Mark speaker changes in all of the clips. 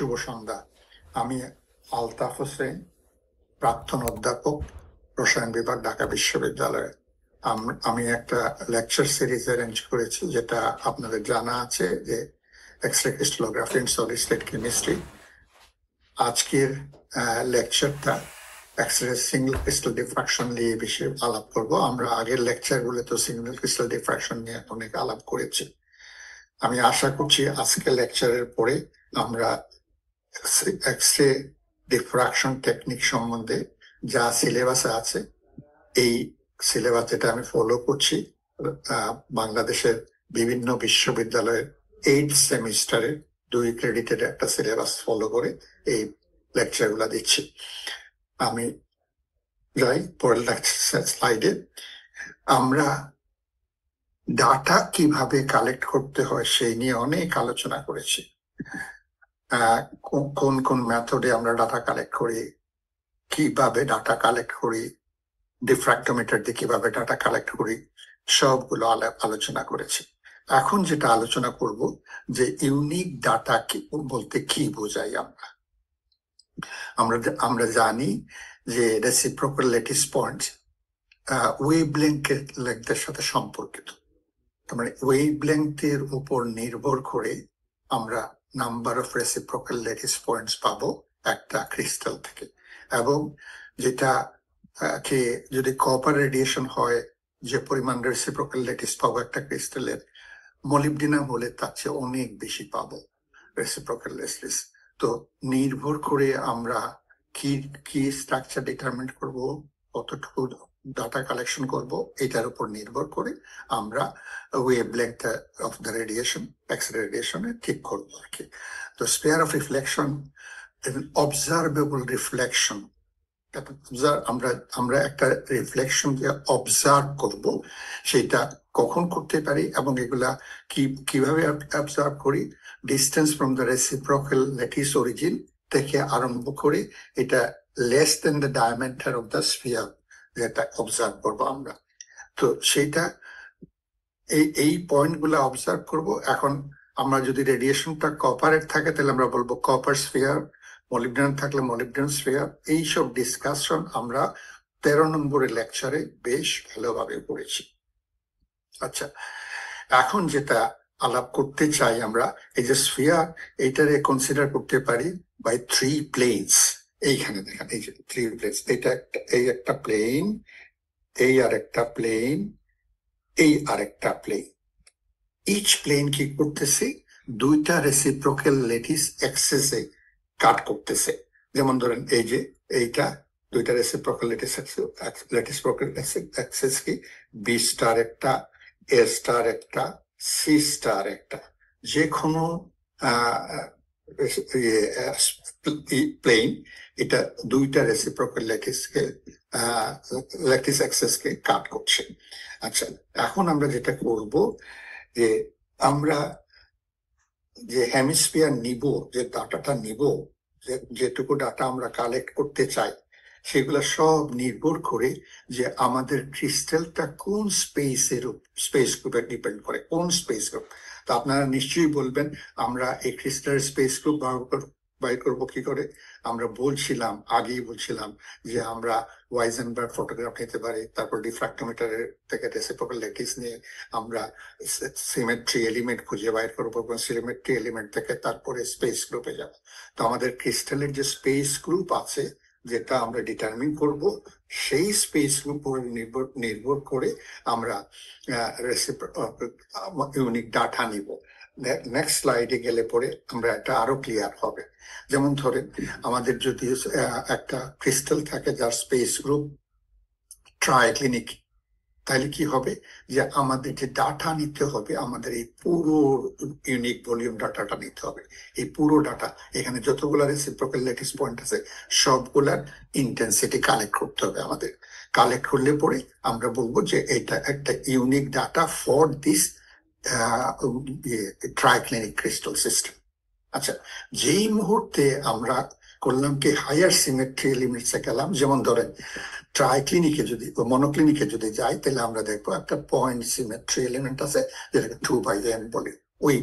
Speaker 1: শুভ সন্ধ্যা। আমি আলতাফ হোসেন, প্রাক্তন অধ্যাপক, রসায়ন বিভাগ, ঢাকা বিশ্ববিদ্যালয়ে। আমি একটা লেকচার সিরিজ অ্যারেঞ্জ করেছি, যেটা আপনাদের জানা আছে, যে X-ray crystallography in solid state chemistry. আজকের লেকচারটা এক্স-রে সিঙ্গেল ক্রিস্টাল ডিফ্রাকশন নিয়ে বেশি আলাপ করব। আমরা আগের লেকচারগুলো তো সিঙ্গেল ক্রিস্টাল ডিফ্রাকশন নিয়ে অনেক আলাপ করেছি। আমি আশা করছি আজকে লেকচারের পরে আমরা এক্স-রে ডিফ্রাকশন টেকনিক সম্বন্ধে যা সিলেবাসে আছে, এই সিলেবাস যেটা আমি ফলো করছি বাংলাদেশের বিভিন্ন বিশ্ববিদ্যালয়ের 8 সেমিস্টারের 2 ক্রেডিটের একটা সিলেবাস ফলো করে এই লেকচার গুলা দিচ্ছি। আমি যাই পরের স্লাইডে। আমরা ডাটা কিভাবে কালেক্ট করতে হয় সেই নিয়ে অনেক আলোচনা করেছি। কোন কোন মেথডে আমরা ডাটা কালেক্ট করি, কিভাবে ডাটা কালেক্ট করি, ডিফ্র্যাক্টোমিটার দিয়ে কিভাবে ডাটা কালেক্ট করি, সবগুলো আলোচনা করেছি। এখন যেটা আলোচনা করব, যে ইউনিক ডাটা বলতে কি বোঝাই আমরা জানি যে রেসিপ্রোকাল ল্যাটিস পয়েন্টস ওয়েভলেংথের সাথে সম্পর্কিত। মানে ওয়েভলেংথের উপর নির্ভর করে আমরা number of reciprocal lattice points পাবো একটা ক্রিস্টাল থেকে। এবং যেটা কে যদি কপার রেডিয়েশন হয়, যে পরিমাণ রেসিপ্রোকাল ল্যাটিস পাবো একটা ক্রিস্টালের, মলিবডিনাম হলে তার চেয়ে অনেক বেশি পাবো রেসিপ্রোকাল ল্যাটিস। তো নির্ভর করে আমরা কি স্ট্রাকচার ডিটারমিন করব, কতটুকু ডাটা কালেকশন করব, এটার উপর নির্ভর করে আমরা wavelength of the radiation, x-ray রেডিয়েশনে ঠিক করবো আর কি। তো sphere of reflection, observable reflection, আমরা একটা রিফ্লেকশনকে অবজার্ভ করব, সেটা কখন করতে পারি এবং এগুলা কিভাবে অবজার্ভ করি। Distance from the reciprocal lattice origin থেকে আরম্ভ করে এটা less than the diameter of the sphere, যেটা অবজার্ভ করবো আমরা। তো সেইটা এই পয়েন্ট গুলা অবজার্ভ করব। এখন আমরা যদি রেডিয়েশনটা কপারের থাকে তাহলে আমরা বলবো কপার স্ফিয়ার, মলিবডেনাম থাকলে মলিবডেনাম স্ফিয়ার। এইসব ডিসকাশন আমরা 13 নম্বরের লেকচারে বেশ ভালোভাবে পড়েছি। আচ্ছা, এখন যেটা আলাপ করতে চাই, আমরা এই যে স্ফিয়ার, এইটারে কনসিডার করতে পারি বাই 3 প্লেনস। এইখানে দেখেন, এই যে 3 প্লেনস, এই একটা প্লেন, এই আর একটা প্লেন, এই আরেকটা প্লেন। ইচ প্লেন কি করতেছে, 2টা রেসিপ্রোকাল ল্যাটিস অ্যাক্সেসে কাট করতেছে। যেমন ধরেন এই যে এইটা 2টা রেসিপ্রোকাল ল্যাটিস অ্যাক্সেস কি, বি স্টার একটা, এ স্টার একটা, সি স্টার একটা। যে কোনো প্লেন এটা 2টা রেসিপ্রোকাল ল্যাটিস অ্যাক্সেসকে কাট করছে। আচ্ছা, এখন আমরা যেটা করব, যে আমরা যে হেমিস্ফিয়ার নিব, যে ডাটাটা নিব, যেটুকু ডাটা আমরা কালেক্ট করতে চাই, সেগুলো সব নির্ভর করে যে আমাদের ক্রিস্টালটা কোন স্পেস গ্রুপে ডিপেন্ড করে, কোন স্পেস গ্রুপ। তো আপনারা নিশ্চয়ই বলবেন, আমরা এই ক্রিস্টালের স্পেস গ্রুপ বাইর করবো কি করে। আমরা আগেই বলছিলাম যে আমরা ওয়াইজেনবার্গ ফটোগ্রাফ নিতে পারি, তারপর ডিফ্র্যাক্টোমিটারের থেকে রেসিপ্রোকাল ল্যাটিস নিয়ে আমরা সিমেট্রি এলিমেন্ট খুঁজে বাইর করবো, এবং সিমেট্রি এলিমেন্ট থেকে তারপরে স্পেস গ্রুপে যাব। তো আমাদের ক্রিস্টালের যে স্পেস গ্রুপ আছে, যেটা আমরা ডিটারমিন করব, সেই স্পেস গ্রুপের নির্ভর করে আমরা ইউনিক ডাটা নিব। নেক্সট স্লাইডে গেলে পরে আমরা এটা আরো ক্লিয়ার হবে। যেমন ধরেন, আমাদের যদি একটা ক্রিস্টাল থাকে যার স্পেস গ্রুপ ট্রাইক্লিনিক, তাহলে কি হবে, যে আমাদের যে ডাটা নিতে হবে, আমাদের এই পুরো ইউনিক ভলিউম ডাটাটা নিতে হবে। এই পুরো ডাটা, এখানে যতগুলো রেসিপ্রোকাল ল্যাটিস পয়েন্ট আছে, সবগুলার ইন্টেন্সিটি কালেক্ট করতে হবে আমাদের। কালেক্ট করলে পরে আমরা বলবো যে এটা একটা unique data for this triclinic crystal system. আচ্ছা, যেই মুহূর্তে আমরা করলাম কি হায়ার সিমেট্রি এলিমেন্টসে গেলাম, যেমন ধরেন ট্রাইক্লিনিকে যদি, মনোক্লিনিকে যদি যাই, তাহলে আমরা দেখবো একটা পয়েন্ট সিমেট্রি এলিমেন্ট আছে, যেটাকে 2/n বলে। ওই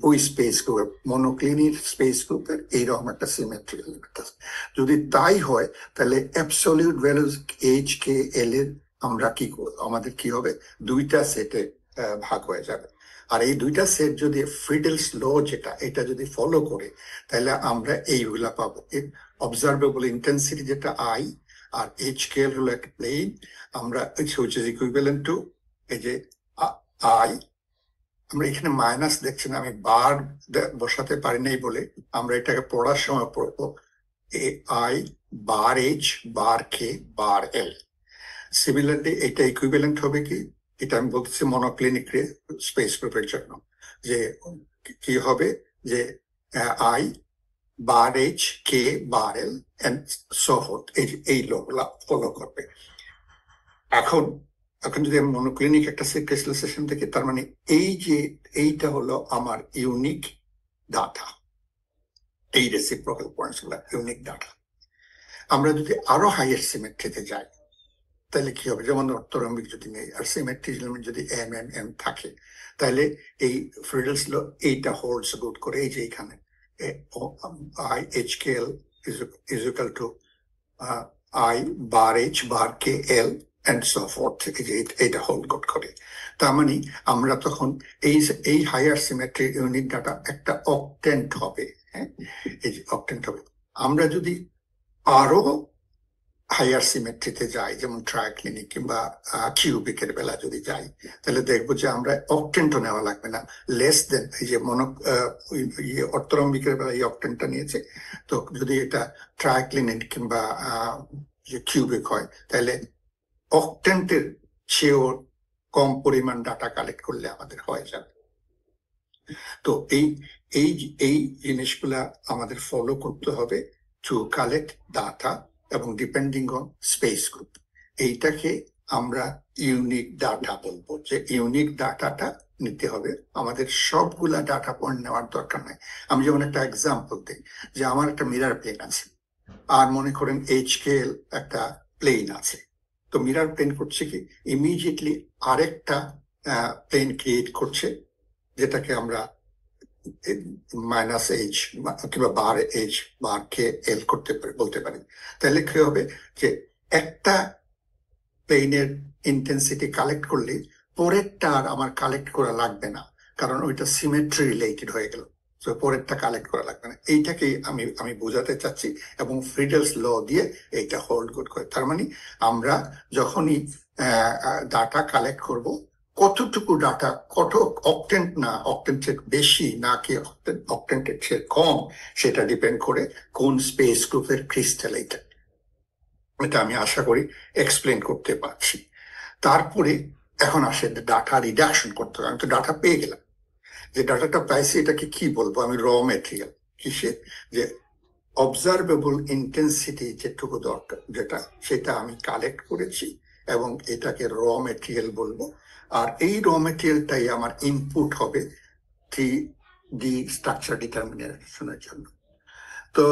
Speaker 1: ওই স্পেস গ্রুপের মনোক্লিনিক স্পেস গ্রুপের এইরকম একটা সিমেট্রি এলিমেন্ট আছে। যদি তাই হয় তাহলে অ্যাবসলিউট ভ্যালুজ এইচ কে এল এর আমরা কি করব, আমাদের কি হবে, দুইটা সেটে ভাগ হয়ে যাবে। আর এই দুইটা সেট যদি ফ্রিডেলস ল যেটা এটা যদি ফলো করে তাহলে আমরা এইগুলা পাবো। অবজারভেবল ইন্টেন্সিটি যেটা আই আর এইচ কে এল হলো একটা প্লেন, আমরা ইকুইভ্যালেন্ট টু এই যে আই, আমরা এখানে মাইনাস দেখছি না, আমি বার বসাতে পারি নাই বলে আমরা এটাকে পড়ার সময় পড়বো A I bar H bar K bar L. Similarly এটা ইকুইভ্যালেন্ট হবে কি, এটা আমি বলতেছি মনোক্লিনিক স্পেস গ্রুপের জন্য, যে কি হবে যে I bar H K bar L and so forth, এই লোগুলা ফলো করবে। এখন যদি আমি মনোক্লিনিক একটা ক্রিস্টালাইজেশন দেখি, তার মানে এই যে এইটা হলো আমার ইউনিক ডাটা, এই রেসিপ্রোকাল পয়েন্টস গুলা ইউনিক ডাটা। আমরা যদি আরো হাইয়ার সিমেট্রিতে যাই তাহলে কি হবে, যেমন অর্থরম্বিক যদি নেই আর সিমেট্রি এলিমেন্ট যদি এম এম এম থাকে, তাহলে এই ফ্রিডেলস ল এইটা হোল্ডস গুড করে, এই যে এখানে I H k L is equal two I bar H bar K L and so forth, এটা হোল্ড গুড করে। তার মানে আমরা তখন এই হায়ার সিমেট্রি ইউনিট ডাটা একটা অক্টেন্ট হবে, হ্যাঁ, এই যে অক্টেন্ট হবে। আমরা যদি আরো হায়ার সিমেট্রিতে যাই, যেমন ট্রাইক্লিনিক কিংবা কিউবিকের বেলা যদি যাই, তাহলে দেখবো যে আমরা অক্টেন্টও নেওয়া লাগবে না, লেস দেন এই যে অর্থরম্বিকের বেলা এই অক্টেন্টটা নিয়েছে। তো যদি এটা ট্রাইক্লিনিক কিংবা কিউবিক হয় তাহলে অক্টেন্টের চেয়েও কম পরিমাণ ডাটা কালেক্ট করলে আমাদের হয়ে যাবে। তো এই জিনিসগুলা আমাদের ফলো করতে হবে টু কালেক্ট ডাটা, এবং ডিপেন্ডিং অন স্পেস গ্রুপ। এইটাকে আমরা ইউনিক ডাটা বলবো, যে ইউনিক ডাটাটা নিতে হবে, আমাদের সবগুলা ডাটা পয়েন্ট নেওয়ার দরকার নাই। আমি যেমন একটা এক্সাম্পল দিই, যে আমার একটা মিরার প্লেন আছে, আর মনে করেন এইচ কে এল একটা প্লেন আছে। তো মিরার প্লেন করছে কি, ইমিডিয়েটলি আরেকটা প্লেন ক্রিয়েট করছে, যেটাকে আমরা মাইনাস এইচ কিংবা বার এইচ বার কে এল করতে পারি, বলতে পারি। তাহলে কি হবে, যে একটা প্লেনের ইন্টেন্সিটি কালেক্ট করলে পরেরটা আর আমার কালেক্ট করা লাগবে না, কারণ ওইটা সিমেট্রি রিলেটেড হয়ে গেল, তো পরেরটা কালেক্ট করা লাগবে না। এইটাকেই আমি বোঝাতে চাচ্ছি, এবং ফ্রিডেলস ল দিয়ে এইটা হোল্ড গুড করে। তার মানে আমরা যখনই ডাটা কালেক্ট করব, কতটুকু ডাটা, কত অক্টেন্ট না অক্টেন্টের বেশি না কি অক্টেন্টের চেয়ে কম, সেটা ডিপেন্ড করে কোন স্পেস গ্রুপের ক্রিস্টাল এইটা। এটা আমি আশা করি এক্সপ্লেন করতে পারছি। তারপরে এখন আসে ডাটা রিডাকশন করতে হবে। আমি তো ডাটা পেয়ে গেলাম, যে ডাটাটা পাইছি এটাকে কি বলবো আমি, র মেটেরিয়াল। কিসে, যে অবজারভেবল ইন্টেন্সিটি যেটুকু দরকার যেটা, সেটা আমি কালেক্ট করেছি এবং এটাকে র মেটেরিয়াল বলবো। আর এই র মেটেরিয়ালটাই আমার ইনপুট হবে 3D স্ট্রাকচার ডিটারমিনেশনের জন্য। তো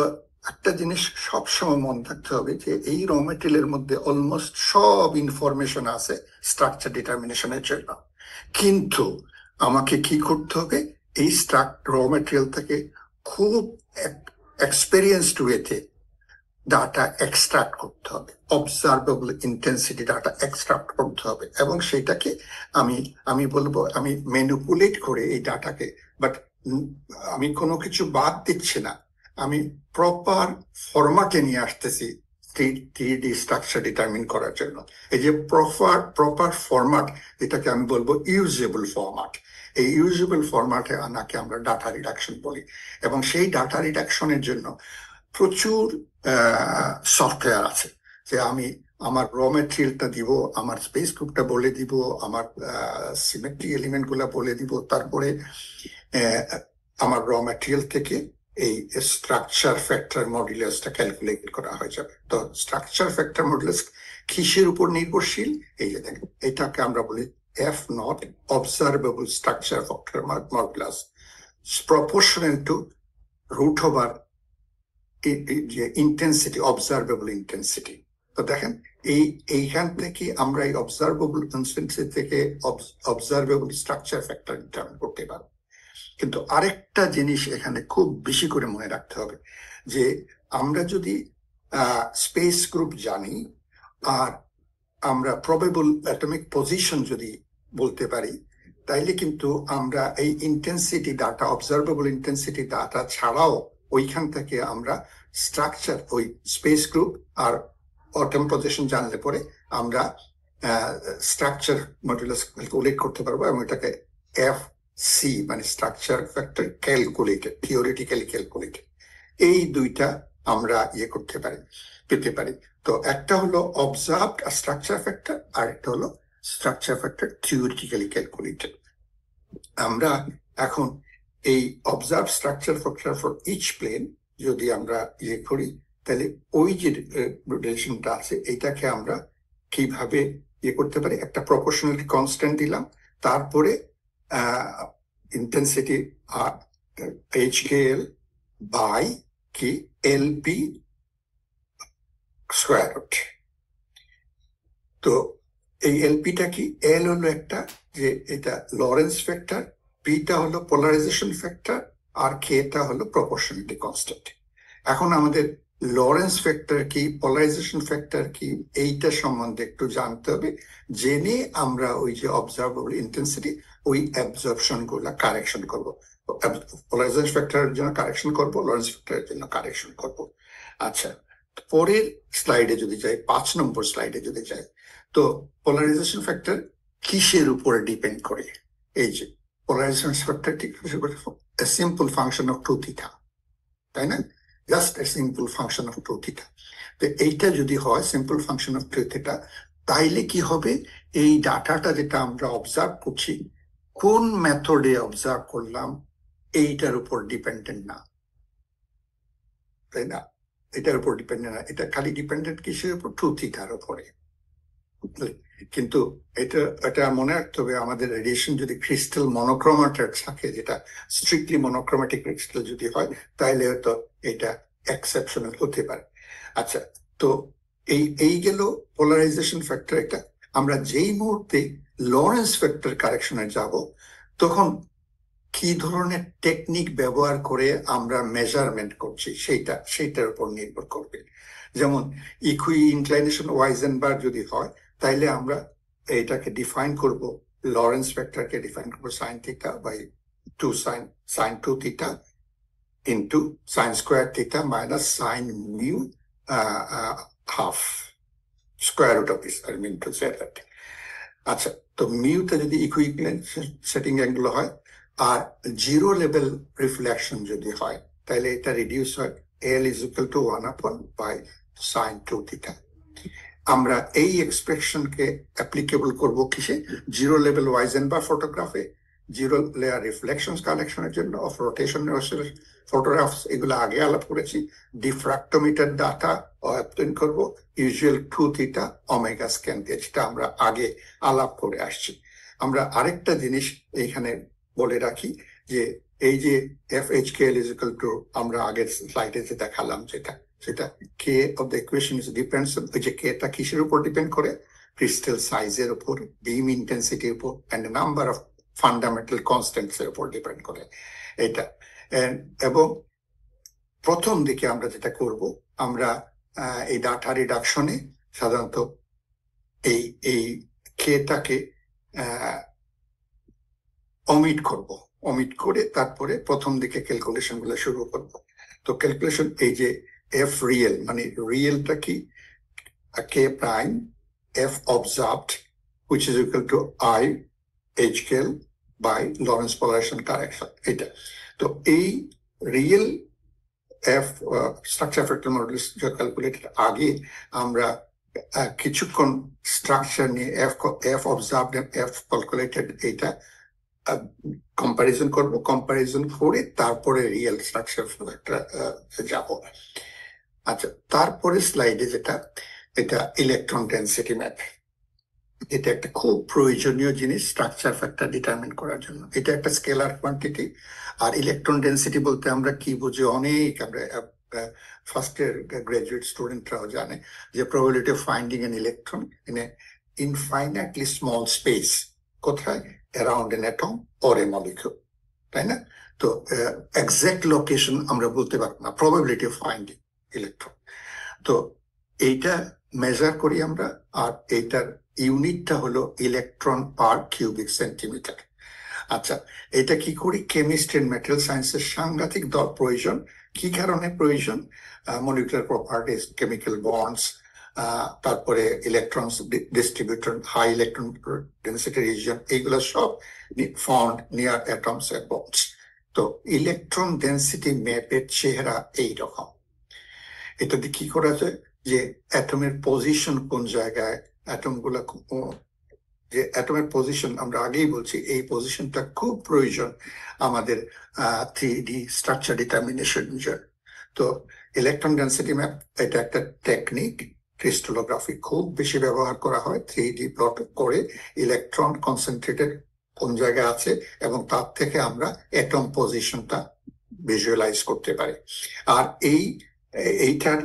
Speaker 1: একটা জিনিস সবসময় মনে রাখতে হবে, যে এই র মেটেরিয়ালের মধ্যে অলমোস্ট সব ইনফরমেশন আছে স্ট্রাকচার ডিটারমিনেশনের জন্য, কিন্তু আমাকে কি করতে হবে, এই র মেটেরিয়াল থেকে খুব এক্সপেরিয়েন্সড ওয়েতে ডাটা এক্সট্রাক্ট করতে হবে, অবজারভেবল ইন্টেন্সিটি ডাটা এক্সট্রাক্ট করতে হবে, এবং সেটাকে আমি বলবো আমি ম্যানিপুলেট করে এই ডাটাকে, বাট আমি কোনো কিছু বাদ দিচ্ছি না, আমি প্রপার ফরম্যাটে নিয়ে আসতেছি 3D স্ট্রাকচার ডিটারমিন করার জন্য। এই যে প্রপার ফরম্যাট, যেটাকে আমি বলবো ইউজেবল ফরম্যাট, এই ইউজেবল ফরম্যাটে আনাকে আমরা ডাটা রিডাকশন বলি। এবং সেই ডাটা রিডাকশনের জন্য প্রচুর সফটওয়্যার আছে, যে আমি আমার র মেটেরিয়ালটা দিব, আমার স্পেস গ্রুপটা বলে দিব, আমার সিমেট্রি এলিমেন্ট গুলা বলে দিব, তারপরে আমার র মেটেরিয়াল থেকে এই স্ট্রাকচার ফ্যাক্টর মডুলাসটা ক্যালকুলেট করা হয়ে যাবে। তো স্ট্রাকচার ফ্যাক্টর মডুলাস কিসের উপর নির্ভরশীল, এই যে দেখেন, এটাকে আমরা বলি F nought, observable structure factor modulus, proportional to root over যে ইন্টেন্সিটি, অবজারভেবল ইন্টেন্সিটি। তো দেখেন এইখান থেকে আমরা এই অবজারভেবল ইন্টেন্সিটি থেকে অবজারভেবল স্ট্রাকচার ফ্যাক্টর ডিটারমিন করতে পারবো। কিন্তু আরেকটা জিনিস এখানে খুব বেশি করে মনে রাখতে হবে, যে আমরা যদি স্পেস গ্রুপ জানি আর আমরা প্রবেবল অ্যাটমিক পজিশন যদি বলতে পারি, তাইলে কিন্তু আমরা এই intensity data, observable intensity data ছাড়াও ওইখান থেকে আমরা স্ট্রাকচার, ওই স্পেস গ্রুপ আর অটম পজিশন জানলে পরে আমরা স্ট্রাকচার মডুলাস ক্যালকুলেট করতে পারবো, এবং এটাকে এফসি মানে structure factor calculated, theoretically calculated, এই দুইটা আমরা করতে পারি, পেতে পারি। তো একটা হলো অবজার্ভড স্ট্রাকচার ফ্যাক্টর, আর একটা হলো স্ট্রাকচার ফ্যাক্টর থিওরিটিক্যালি ক্যালকুলেটেড। আমরা এখন এই observe structure factor for each plane যদি আমরা করি, তাহলে ওই যে রিলেশনটা আছে এটাকে আমরা কিভাবে করতে পারি, একটা প্রপোর্শনালিটি কনস্ট্যান্ট দিলাম, তারপরে ইন্টেন্সিটি HKL বাই কি LP স্কোয়ার রুট। তো এই এলপিটা কি, এল হলো একটা যে এটা লরেন্স ফ্যাক্টর, পিটা হলো পোলারাইজেশন ফ্যাক্টর, আর কেটা হলো প্রপোর্শনালিটি কনস্ট্যান্ট। এখন আমাদের লরেন্স ফ্যাক্টর কি, পোলারাইজেশন ফ্যাক্টর কি, এইটা সম্বন্ধে একটু জানতে হবে, জেনে আমরা ওই যে অবজারভেবল ইন্টেন্সিটি, ওই অ্যাবজর্পশন গুলা কারেকশন করবো। পোলারাইজেশন ফ্যাক্টরের জন্য কারেকশন করবো, লরেন্স ফ্যাক্টরের জন্য কারেকশন করবো। আচ্ছা, পরের স্লাইডে যদি যাই, 5 নম্বর স্লাইডে যদি যাই, তো পোলারাইজেশন ফ্যাক্টর কিসের উপরে ডিপেন্ড করে? এই যে পোলারাইজেশন ফ্যাক্টর ঠিক সিম্পল ফাংশন অফ 2θ, তাই না? Just a simple function of 2θ। তো এইটা যদি হয় সিম্পল ফাংশন অফ 2θ, তাইলে কি হবে, এই ডাটাটা যেটা আমরা অবজার্ভ করছি, কোন মেথডে অবজার্ভ করলাম এইটার উপর ডিপেন্ডেন্ট না, তাই না? এটার উপর ডিপেন্ডেন্ট না, এটা খালি ডিপেন্ডেন্ট কিসের উপর? 2θর উপরে। কিন্তু এটা মনে রাখতে হবে, আমাদের রেডিয়েশন যদি ক্রিস্টাল মনোক্রোমেটেড থাকে, যেটা স্ট্রিক্টলি মনোক্রোমেটিক ক্রিস্টাল যদি হয়, তাহলে হয়তো এটা এক্সেপশনাল হতে পারে। আচ্ছা, তো এই গেল পোলারাইজেশন ফ্যাক্টর। এটা আমরা যেই মুহূর্তে লরেন্স ফ্যাক্টর কারেকশনে যাব, তখন কি ধরনের টেকনিক ব্যবহার করে আমরা মেজারমেন্ট করছি সেইটার উপর নির্ভর করবে। যেমন ইকুই ইনক্লাইনেশন ওয়াইজেনবার্গ যদি হয়, তাইলে আমরা এটাকে ডিফাইন করব, লরেন্স ফ্যাক্টরকে ডিফাইন করবো sine theta by 2 sine 2θ into sine square theta minus sine mu half square root of this, I mean to say that. আচ্ছা, তো মিউটা যদি ইকুইভ্যালেন্ট সেটিং অ্যাঙ্গেল হয় আর জিরো লেভেল রিফ্লেকশন যদি হয়, তাহলে এটা রিডিউস হয় L is equal to 1/sin 2θ। আমরা এই এক্সপ্রেশনকে অ্যাপ্লিকেবল করব কিসে? জিরো লেভেল ওয়াইজেনবার্গ ফটোগ্রাফে, জিরো লেয়ার রিফ্লেকশন কালেকশনের জন্য অফ রোটেশন ফটোগ্রাফস, এগুলো আগে আলাপ করেছি। ডিফ্রাক্টোমিটার ডাটা অবটেইন করব ইউজুয়াল 2θ ওমেগা স্ক্যান দিয়ে, যেটা আমরা আগে আলাপ করে আসছি। আমরা আরেকটা জিনিস এইখানে বলে রাখি, যে এই যে FHKL is equal to, আমরা আগের স্লাইডে যে দেখালাম সেটা K of the equation is depends on, ওই যে K টা কিসের উপর ডিপেন্ড করে? ক্রিস্টাল সাইজের উপর, বিম ইন্টেন্সিটির উপর, and number of fundamental constants এর উপর ডিপেন্ড করে এটা। এবং প্রথম দিকে আমরা যেটা করব, আমরা এই ডাটা রিডাকশনে সাধারণত এই K-টাকে অমিট করে তারপরে প্রথম দিকে ক্যালকুলেশন গুলো শুরু করব। তো ক্যালকুলেশন, এই যে F রিয়েল, মানে রিয়েলটা কি? K prime F observed which is equal to I HKL by Lorentz polarization correction, এটা। তো এই real F structure factor modulus calculated আগে আমরা কিছুক্ষণ স্ট্রাকচার নিয়ে F observed and F calculated এটা কম্পারিজন করব, কম্পারিজন করে তারপরে রিয়েল স্ট্রাকচার যাব। আচ্ছা, তারপরে স্লাইডে যেটা, এটা ইলেকট্রন ডেনসিটি ম্যাপ। এটা একটা খুব প্রয়োজনীয় জিনিস স্ট্রাকচার ফ্যাক্টর ডিটারমিন করার জন্য। এটা একটা স্কেলার কোয়ান্টিটি। আর ইলেকট্রন ডেনসিটি বলতে আমরা কি বুঝি? অনেক, আমরা ফার্স্ট ইয়ার গ্রাজুয়েট স্টুডেন্টরাও জানে যে probability of finding an electron in a infinitely small space, কোথায়? Around an atom or a molecule, তাই না? তো এক্সাক্ট লোকেশন আমরা বলতে পারবো না, প্রবাবিলিটি অফ ফাইন্ডিং ইলেকট্রন। তো এইটা মেজার করি আমরা, আর এইটার ইউনিটটা হলো ইলেকট্রন পার কিউবিক সেন্টিমিটার। আচ্ছা, এটা কি করি? কেমিস্ট্রি এন্ড ম্যাটেরিয়াল সায়েন্সের সাংঘাতিক প্রয়োজন। কি কারণে প্রয়োজন? মলিকুলার প্রপার্টিজ, কেমিক্যাল বন্ডস, তারপরে electrons distributor, high electron density region, এইগুলো সব found near atoms and bonds. তো ইলেকট্রন ডেন্সিটি ম্যাপের চেহারা এইরকম। এটাতে কি করা যায় যে অ্যাটমের পজিশন কোন জায়গায়, অ্যাটমগুলা যে অ্যাটমের পজিশন আমরা আগেই বলছি, এই পজিশনটা খুব প্রয়োজন আমাদের 3D স্ট্রাকচার ডিটারমিনেশন জন্য। তো ইলেকট্রন ডেন্সিটি ম্যাপ এটা একটা টেকনিক, ক্রিস্টালোগ্রাফি খুব বেশি ব্যবহার করা হয়। 3D প্লট করে ইলেকট্রন কনসেন্ট্রেটেড কোন জায়গায় আছে এবং তার থেকে আমরা অ্যাটম পজিশনটা ভিজুয়ালাইজ করতে পারি। আর এইটার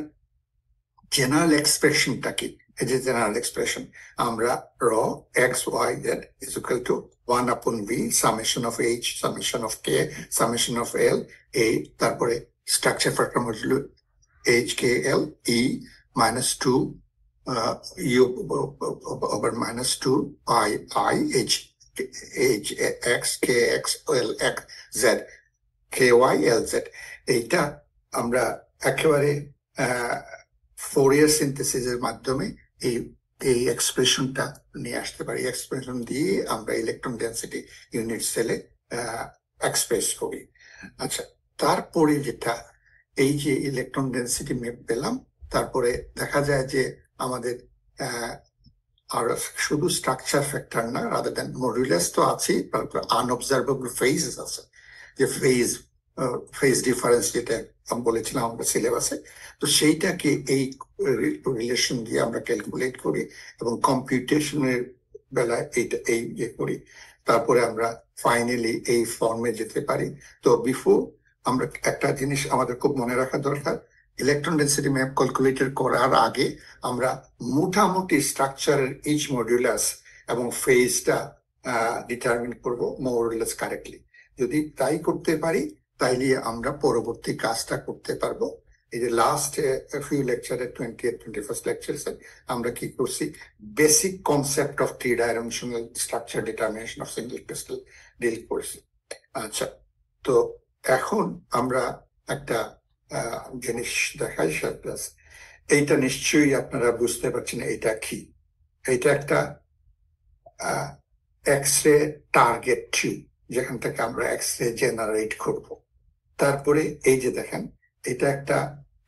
Speaker 1: জেনারেল এক্সপ্রেশনটা কি? এই যে জেনারেল এক্সপ্রেশন, আমরা rho x y z is equal to 1/v summation of h summation of k summation of l, এই তারপরে structure factor modulo h k l e -2 u over -2 i i h h x k x l x z k y l z. এইটা আমরা একেবারে Fourier সিনথেসিসের মাধ্যমে এই এক্সপ্রেশনটা নিয়ে আসতে পারি। এক্সপ্রেশন দিয়ে আমরা ইলেকট্রন ডেন্সিটি ইউনিট সেলে এক্সপ্রেস করি। আচ্ছা, তারপরে যেটা এই যে ইলেকট্রন ডেন্সিটি ম্যাপ পেলাম, তারপরে দেখা যায় যে আমাদের আর শুধু স্ট্রাকচার ফ্যাক্টর না, রাদার দ্যান মডুলাস তো আছেই, তারপর আনঅবজারভেবল ফেজেস আছে, যে ফেজ ডিফারেন্স যেটা আমি বলেছিলাম আমরা সিলেবাসে। তো সেইটাকে এই রিলেশন দিয়ে আমরা ক্যালকুলেট করি এবং কম্পিউটেশনের বেলায় এই ইয়ে করি, তারপরে আমরা ফাইনালি এই ফর্মে যেতে পারি। তো বিফোর আমরা একটা জিনিস আমাদের খুব মনে রাখা দরকার, ইলেকট্রন ডেন্সিটি ম্যাপ ক্যালকুলেটর করার আগে আমরা মোটামুটি স্ট্রাকচারের ইচ মডিউলাস এবং ফেজটা ডিটারমিন করব মডিউলাস কারেক্টলি। যদি তাই করতে পারি তাইলে আমরা পরবর্তী কাজটা করতে পারবো। এই যে লাস্ট ফিউ লেকচারের 20th 21st লেকচারসে আমরা কি করছি, basic concept of 3 dimensional structure determination of single crystal deal করছি। আচ্ছা, তো এখন আমরা একটা জিনিস দেখাই ক্লাস। এইটা নিশ্চয়ই আপনারা বুঝতে পারছেন এটা কি। এইটা একটা এক্স-রে টার্গেট টিউব, যেখান থেকে আমরা এক্স-রে জেনারেট করব। তারপরে এই যে দেখেন, এটা একটা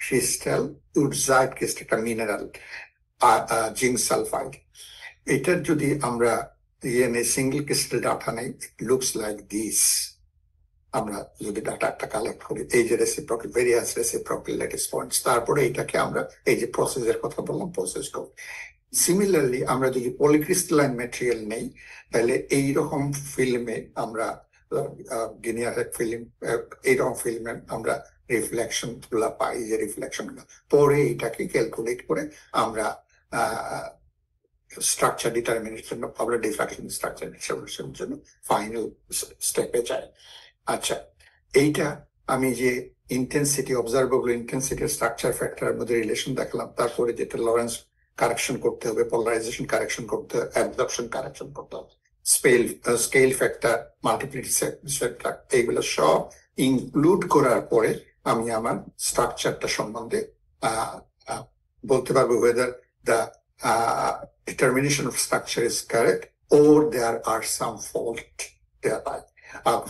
Speaker 1: ক্রিস্টাল, উডজাইট ক্রিস্টাল, একটা মিনারেল জিঙ্ক সালফাইড। এটার যদি আমরা সিঙ্গেল ক্রিস্টাল ডাটা নেই, লুকস লাইক দিস। আমরা যদি ডাটা কালেক্ট করি, এই যে reciprocal various reciprocal lattice points, তারপরে এটাকে আমরা এই যে প্রসেসের কথা বললাম প্রসেস করি। সিমিলারলি আমরা যদি পলিক্রিস্টালাইন ম্যাটেরিয়াল নেই, তাহলে এইরকম ফিল্মে আমরা গিনিয়ার ফিল্ম, এইরকম ফিল্মে আমরা রিফ্লেকশন গুলা পাই, যে রিফ্লেকশন গুলো পরে এটাকে ক্যালকুলেট করে আমরা স্ট্রাকচার ডিটারমিনেশন আমরা ডিফ্রাকশন স্ট্রাকচার ডিটারমিনেশনের জন্য ফাইনাল স্টেপে যাই। আচ্ছা, এইটা আমি যে ইন্টেন্সিটি, অবজারভেবল ইন্টেন্সিটি স্ট্রাকচার ফ্যাক্টরের মধ্যে রিলেশন দেখলাম, তারপরে যেটা লরেন্স কারেকশন করতে হবে, পোলারাইজেশন কারেকশন করতে হবে, অ্যাবজর্পশন কারেকশন করতে হবে, স্কেল ফ্যাক্টর, মাল্টিপ্লিসিটি ফ্যাক্টর, এইগুলো সব ইনক্লুড করার পরে আমি আমার স্ট্রাকচারটা সম্বন্ধে বলতে পারবো whether the determination of structure is correct or there are some fault thereby.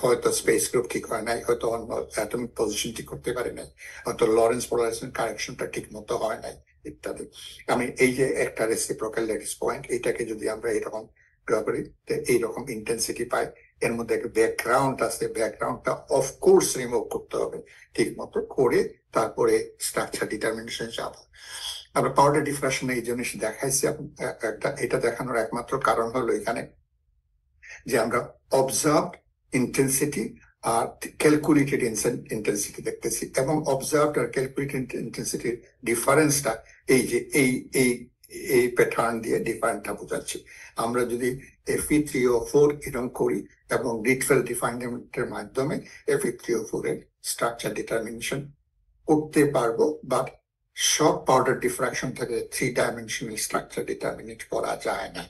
Speaker 1: হয়তো স্পেস গ্রুপ ঠিক হয় নাই, হয়তো অন্য অ্যাটমিক পজিশন ঠিক করতে পারে নাই, হয়তো লরেন্স পোলারাইজেশন কারেকশনটা ঠিক মতো হয় নাই ইত্যাদি। আমি এই যে একটা রেসিপ্রোকাল ল্যাটিস পয়েন্ট, এটাকে যদি আমরা এরকম ড্র করি, এইরকম ইন্টেন্সিটি পাই, এর মধ্যে একটা ব্যাকগ্রাউন্ড আছে, ব্যাকগ্রাউন্ডটা অফকোর্স রিমুভ করতে হবে ঠিক মতো করে, তারপরে স্ট্রাকচার ডিটারমিনেশন যাব। আমরা পাউডার ডিফ্রাকশন এই জিনিস দেখাইছি, এটা দেখানোর একমাত্র কারণ হলো এখানে যে আমরা অবজার্ভ ইন্টেন্সিটি আর ক্যালকুলেটেড ইন্টেন্সিটি দেখতেছি, এবং অবজার্ভ আর ক্যালকুলেটেড ইন্টেন্সিটির ডিফারেন্সটা এই যে এই প্যাটার্ন দিয়ে ডিফারেন্টটা বোঝাচ্ছি। আমরা যদি Fe3O4 এরকম করি, এবং রিটফেল রিফাইনমেন্টের মাধ্যমে Fe3O4 এর স্ট্রাকচার ডিটারমিনেশন করতে পারবো, বাট সব পাউডার ডিফ্রাকশন থেকে 3-ডাইমেনশনাল স্ট্রাকচার ডিটারমিনেট করা যায় না।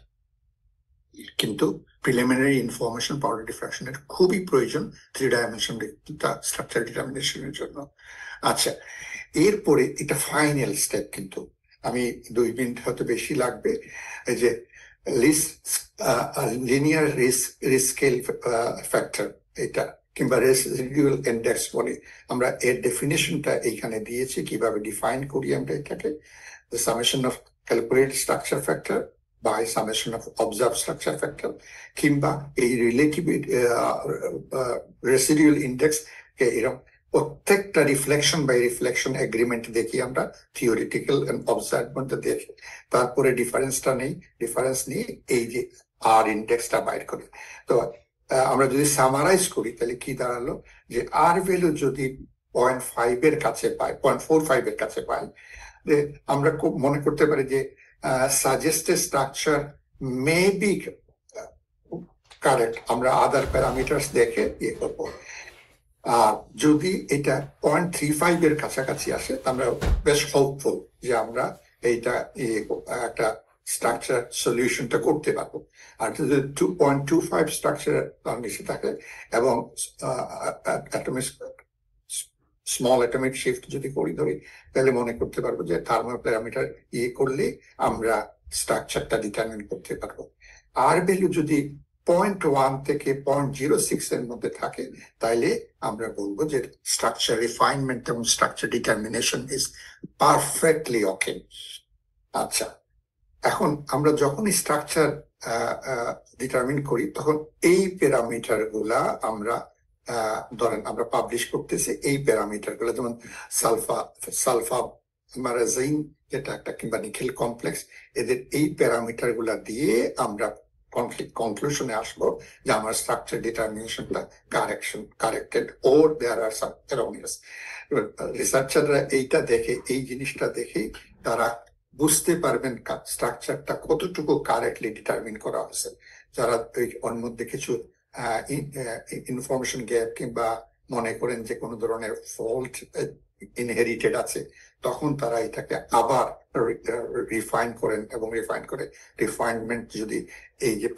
Speaker 1: কিন্তু প্রিলিমিনারি ইনফরমেশন পাউডার ডিফ্রাকশনের খুবই প্রয়োজন 3-ডাইমেনশনাল স্ট্রাকচার ডিটারমিনেশনের জন্য। আচ্ছা, এরপরে এটা ফাইনাল স্টেপ, কিন্তু আমি 2 মিনিট হয়তো বেশি লাগবে। এই যে লিনিয়ার রিস্কেল ফ্যাক্টর, এটা কিংবা রেসিডুয়াল ইন্ডেক্স বলে আমরা, এর ডেফিনেশনটা এইখানে দিয়েছি, কিভাবে ডিফাইন করি আমরা এটাকে। the summation of calculated structure factor by summation of observed structure factor, কিংবা এই রিলেটিভ রেসিডুয়াল ইন্ডেক্স কে এরকম প্রত্যেকটা রিফ্লেকশন বাই রিফ্লেকশন এগ্রিমেন্ট দেখি আমরা, থিওরিটিক্যাল এন্ড অবজার্ভ মধ্যে দেখি, তারপরে ডিফারেন্স নিয়ে এই যে আর ইন্ডেক্সটা বাইর করি। তো আমরা যদি সামারাইজ করি তাহলে কি দাঁড়ালো, যে আর ভ্যালু যদি 0.5 এর কাছে পাই, 0.45 এর কাছে পাই, আমরা খুব মনে করতে পারি যে suggested structure may be correct, আমরা আদার প্যারামিটার্স দেখে ইয়ে করবো। আর যদি এটা 0.35 এর কাছাকাছি আসে, আমরা বেশ হোপফুল যে আমরা এইটা একটা স্ট্রাকচার সলিউশনটা করতে পারবো। আর যদি 2.25 স্ট্রাকচার বেশি থাকে এবং স্মল অ্যাটমিক শিফট যদি করি ধরি, তাহলে মনে করতে পারবো যে থার্মাল প্যারামিটার করলে আমরা স্ট্রাকচারটা ডিটারমিন করতে পারবো। আর ভ্যালু যদি 0.1 থেকে 0.06 এর মধ্যে থাকে, তাইলে আমরা বলবো যে স্ট্রাকচার রিফাইনমেন্ট এবং স্ট্রাকচার ডিটারমিনেশন ইজ পারফেক্টলি ওকে। আচ্ছা, এখন আমরা যখনই স্ট্রাকচার ডিটারমিন করি, তখন এই প্যারামিটার গুলা আমরা ধরেন আমরা পাবলিশ করতেছি, এই প্যারামিটার গুলো, যেমন সালফামারাজিন যেটা একটা, কিংবা নিকেল কমপ্লেক্স, এদের এই প্যারামিটার গুলা দিয়ে আমরা কনক্লুশনে আসবো যে আমার স্ট্রাকচার ডিটারমিনেশনটা কারেক্টেড ওর দেয়ার আর সাম এরোনিয়াস। রিসার্চাররা এইটা দেখে, এই জিনিসটা দেখে তারা বুঝতে পারবেন স্ট্রাকচারটা কতটুকু কারেক্টলি ডিটারমিন করা হয়েছে। যারা ওর মধ্যে কিছু ইনফরমেশন গ্যাপ কিংবা মনে করেন যে কোনো ধরনের ফল্ট ইনহেরিটেড আছে, তখন তারা এটাকে আবার রিফাইন করেন, এবং রিফাইনমেন্ট যদি এই যে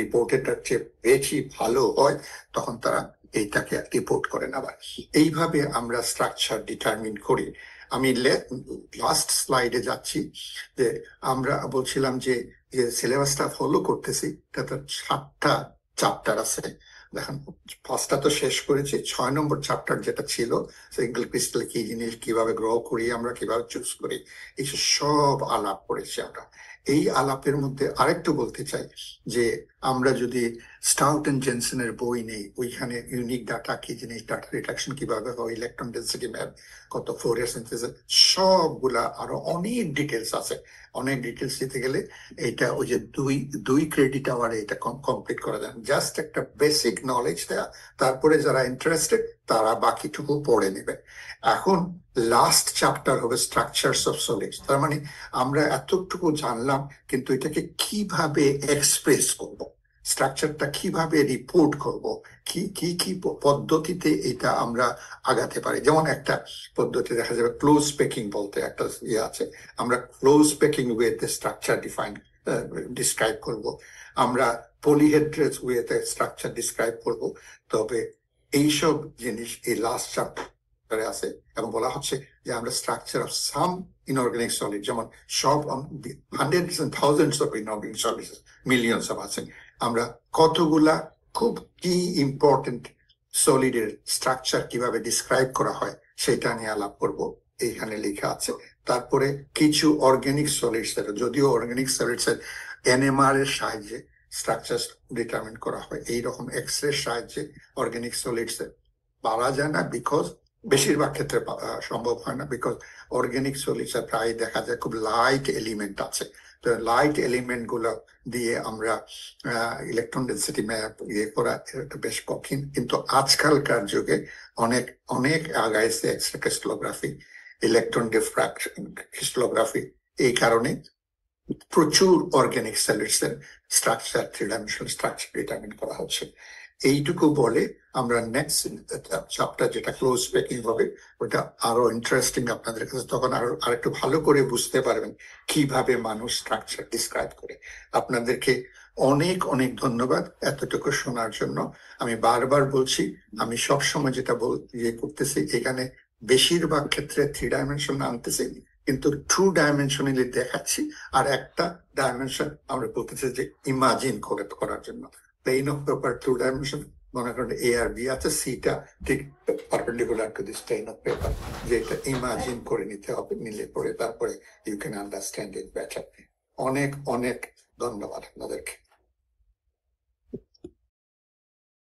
Speaker 1: রিপোর্টেডটার চেয়ে বেশি ভালো হয়, তখন তারা এইটাকে রিপোর্ট করেন আবার। এইভাবে আমরা স্ট্রাকচার ডিটারমিন করি। আমি লাস্ট স্লাইডে যাচ্ছি, যে আমরা বলছিলাম যে সিলেবাসটা ফলো করতেছি, তাতে 7টা চ্যাপ্টার আছে। দেখেন, 5টা তো শেষ করেছি, 6 নম্বর চ্যাপ্টার যেটা ছিল সিঙ্গেল ক্রিস্টাল কি জিনিস, কিভাবে গ্রো করি আমরা, কিভাবে চুজ করি, এই সব আলাপ করেছি আমরা। এই আলাপের মধ্যে আরেকটু বলতে চাই যে আমরা যদি স্টাউট এন্ড জেনসেনের বই নেই, ওইখানে ইউনিক ডাটা কি জিনিস, ডাটা রিডাকশন কিভাবে হয়, ইলেকট্রন ডেন্সিটি ম্যাপ, কত ফোরিয়ার সিনথেসিস, সবগুলা আরো অনেক ডিটেলস আছে। অনেক ডিটেলস দিতে গেলে এটা ওই যে দুই ক্রেডিট আওয়ারে এটা কমপ্লিট করা যায়। জাস্ট একটা বেসিক নলেজ দেয়া, তারপরে যারা ইন্টারেস্টেড তারা বাকিটুকু পড়ে নেবে। এখন লাস্ট চ্যাপ্টার হবে স্ট্রাকচারস অফ সলিডস। তার মানে আমরা এতটুকু জানলাম, কিন্তু এটাকে কিভাবে এক্সপ্রেস করব, স্ট্রাকচারটা কিভাবে রিপোর্ট করব, কি পদ্ধতিতে এটা আমরা আগাতে পারি। যেমন একটা পদ্ধতি দেখা যাবে ক্লোজ প্যাকিং বলতে একটা আছে, আমরা ক্লোজ প্যাকিং ওয়েতে স্ট্রাকচার ডিসক্রাইব করব, আমরা পলিহেড্রাস ওয়েতে স্ট্রাকচার ডিসক্রাইব করব। তবে এইসব জিনিস এই লাস্ট চ্যাপ্টারে আছে, এবং বলা হচ্ছে যে আমরা structure of some inorganic solid, যেমন সব hundreds and thousands of inorganic solid, millions of আছে, আমরা কতগুলা খুব কি ইম্পর্টেন্ট সলিডের স্ট্রাকচার কিভাবে ডিসক্রাইব করা হয় সেটা নিয়ে আলাপ করব, এইখানে লেখা আছে। তারপরে কিছু অর্গানিক সলিডস, যদিও অর্গানিক সলিডস এর এনএমআর এর সাহায্যে স্ট্রাকচার ডিটারমিন করা হয়, এইরকম এক্সরে সাহায্যে অর্গানিক সলিডস পাওয়া যায় না, বিকজ বেশিরভাগ ক্ষেত্রে সম্ভব হয় না, বিকজ অর্গানিক সলিডস প্রায় দেখা যায় খুব লাইট এলিমেন্ট আছে। তো লাইট এলিমেন্ট গুলো দিয়ে আমরা ইলেকট্রন ডেন্সিটি ম্যাপ করা বেশ কঠিন। কিন্তু আজকালকার যুগে অনেক আগাইছে x-ray crystallography, electron diffraction crystallography, এই কারণে প্রচুর অর্গানিক সলিডস এর স্ট্রাকচার, 3-ডাইমেনশনাল স্ট্রাকচার ডিটারমিন করা হচ্ছে। এইটুকু বলে আমরা নেক্সট চ্যাপ্টার যেটা ক্লোজ প্যাকিং হবে ওটা আরো ইন্টারেস্টিং আপনাদের কাছে, তখন আরেকটু ভালো করে বুঝতে পারবেন কিভাবে মানুষ স্ট্রাকচার ডিসক্রাইব করে। আপনাদেরকে অনেক অনেক ধন্যবাদ এতটুকু শোনার জন্য। আমি বারবার বলছি, আমি সবসময় যেটা করতেছি এখানে বেশিরভাগ ক্ষেত্রে 3 ডাইমেনশন আনতেছি, কিন্তু 2 ডাইমেনশনালি দেখাচ্ছি, আর একটা ডাইমেনশন আমরা বলতেছি যে ইমাজিন করার জন্য। প্লেন অফ পেপার 2 ডাইমেনশন, মনে করেন এ আর বি আছে, সিটা ঠিক perpendicular to this plane of paper, যে এটা ইমাজিন করে নিতে হবে, নিলে পরে তারপরে you can understand it better. অনেক অনেক ধন্যবাদ আপনাদেরকে।